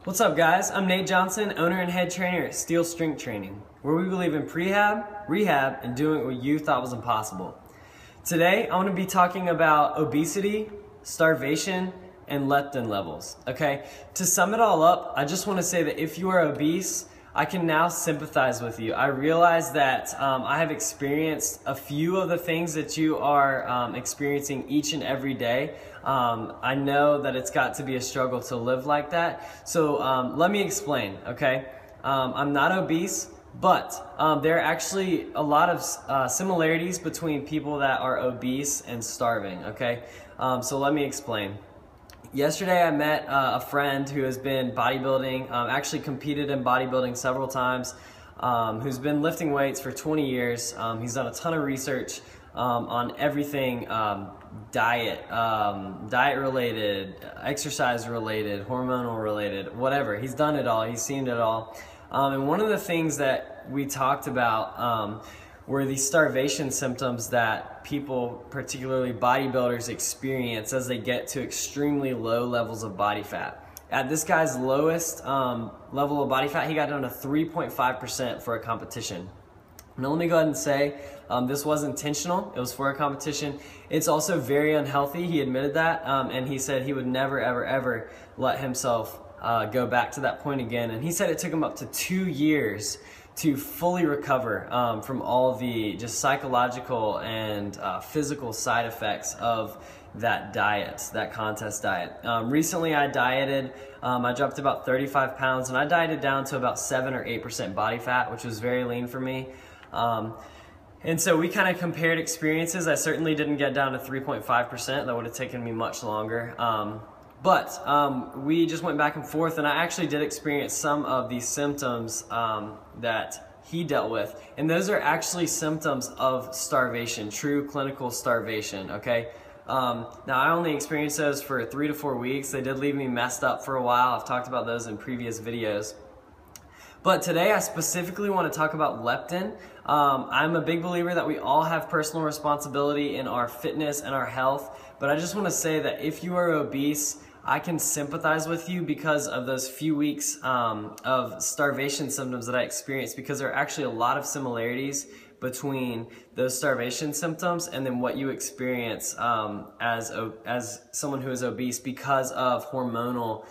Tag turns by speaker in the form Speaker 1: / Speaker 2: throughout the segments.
Speaker 1: What's up, guys? I'm Nate Johnson, owner and head trainer at Steel Strength Training, where we believe in prehab, rehab, and doing what you thought was impossible. Today, I want to be talking about obesity, starvation, and leptin levels, okay? To sum it all up, I just want to say that if you are obese, I can now sympathize with you. I realize that I have experienced a few of the things that you are experiencing each and every day. I know that it's got to be a struggle to live like that. So let me explain, okay? I'm not obese, but there are actually a lot of similarities between people that are obese and starving, okay? So let me explain. Yesterday I met a friend who has been bodybuilding, actually competed in bodybuilding several times, who's been lifting weights for 20 years. He's done a ton of research on everything diet related, exercise related, hormonal related, whatever. He's done it all, he's seen it all. And one of the things that we talked about were these starvation symptoms that people, particularly bodybuilders, experience as they get to extremely low levels of body fat. At this guy's lowest level of body fat, he got down to 3.5% for a competition. Now let me go ahead and say, this was intentional, it was for a competition. It's also very unhealthy, he admitted that, and he said he would never, ever, ever let himself go back to that point again. And he said it took him up to 2 years to fully recover from all the just psychological and physical side effects of that diet, that contest diet. Recently I dieted, I dropped about 35 pounds and I dieted down to about 7 or 8% body fat, which was very lean for me. And so we kind of compared experiences. I certainly didn't get down to 3.5%, that would have taken me much longer. But we just went back and forth, and I actually did experience some of these symptoms that he dealt with. And those are actually symptoms of starvation, true clinical starvation, okay? Now, I only experienced those for 3 to 4 weeks. They did leave me messed up for a while. I've talked about those in previous videos. But today I specifically want to talk about leptin. I'm a big believer that we all have personal responsibility in our fitness and our health, but I just want to say that if you are obese, I can sympathize with you because of those few weeks of starvation symptoms that I experienced, because there are actually a lot of similarities between those starvation symptoms and then what you experience as someone who is obese because of hormonal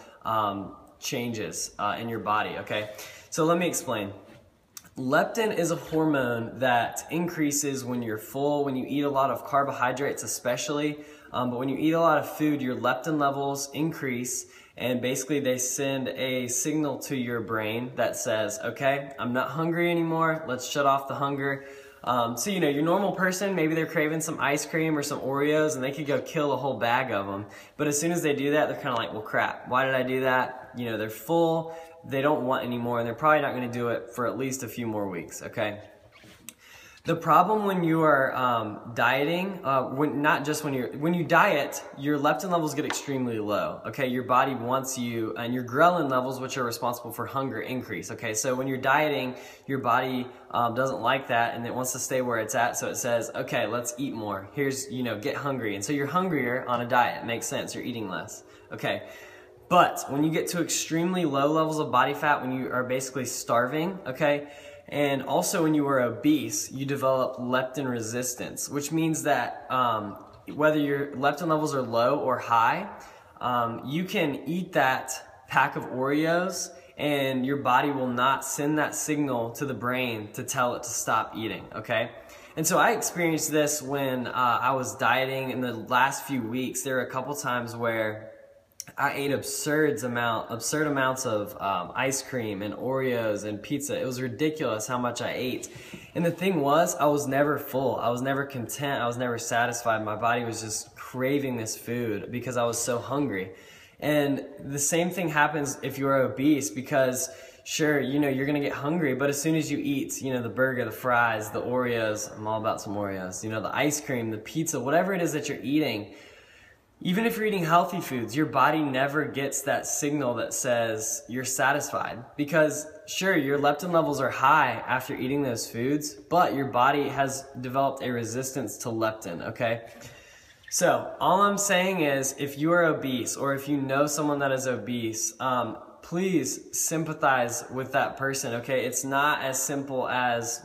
Speaker 1: changes in your body, okay? So let me explain. Leptin is a hormone that increases when you're full, when you eat a lot of carbohydrates especially, but when you eat a lot of food, your leptin levels increase, and basically they send a signal to your brain that says, okay, I'm not hungry anymore, let's shut off the hunger. So, you know, your normal person, maybe they're craving some ice cream or some Oreos and they could go kill a whole bag of them. But as soon as they do that, they're kind of like, well, crap, why did I do that? You know, they're full, they don't want anymore, and they're probably not going to do it for at least a few more weeks, okay? The problem when you are dieting, when you diet, your leptin levels get extremely low, okay? Your body wants you, and your ghrelin levels, which are responsible for hunger, increase, okay? So when you're dieting, your body doesn't like that, and it wants to stay where it's at, so it says, okay, let's eat more. Here's, you know, get hungry. And so you're hungrier on a diet. It makes sense. You're eating less, okay? But when you get to extremely low levels of body fat, when you are basically starving, okay, and also when you are obese, you develop leptin resistance, which means that whether your leptin levels are low or high, you can eat that pack of Oreos and your body will not send that signal to the brain to tell it to stop eating, okay? And so I experienced this when I was dieting in the last few weeks. There were a couple times where I ate absurd amounts of ice cream and Oreos and pizza. It was ridiculous how much I ate. And the thing was, I was never full. I was never content. I was never satisfied. My body was just craving this food because I was so hungry. And the same thing happens if you're obese, because sure, you know, you're gonna get hungry, but as soon as you eat, you know, the burger, the fries, the Oreos, I'm all about some Oreos, you know, the ice cream, the pizza, whatever it is that you're eating, even if you're eating healthy foods, your body never gets that signal that says you're satisfied. Because sure, your leptin levels are high after eating those foods, but your body has developed a resistance to leptin, okay? So all I'm saying is, if you are obese or if you know someone that is obese, please sympathize with that person, okay? It's not as simple as,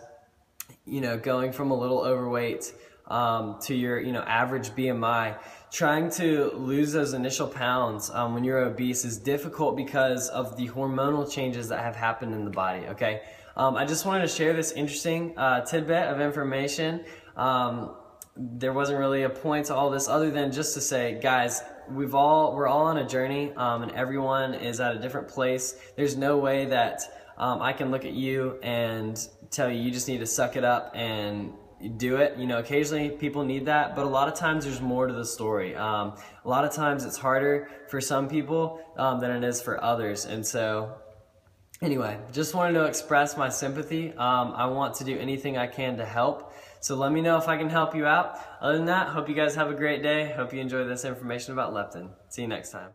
Speaker 1: going from a little overweight to your, average BMI. Trying to lose those initial pounds when you're obese is difficult because of the hormonal changes that have happened in the body, okay? I just wanted to share this interesting tidbit of information. There wasn't really a point to all this other than just to say, guys, we're all on a journey, and everyone is at a different place. There's no way that I can look at you and tell you just need to suck it up and do it. Occasionally people need that, but a lot of times there's more to the story. A lot of times it's harder for some people than it is for others. And so anyway, just wanted to express my sympathy. I want to do anything I can to help. So let me know if I can help you out. Other than that, hope you guys have a great day. Hope you enjoy this information about leptin. See you next time.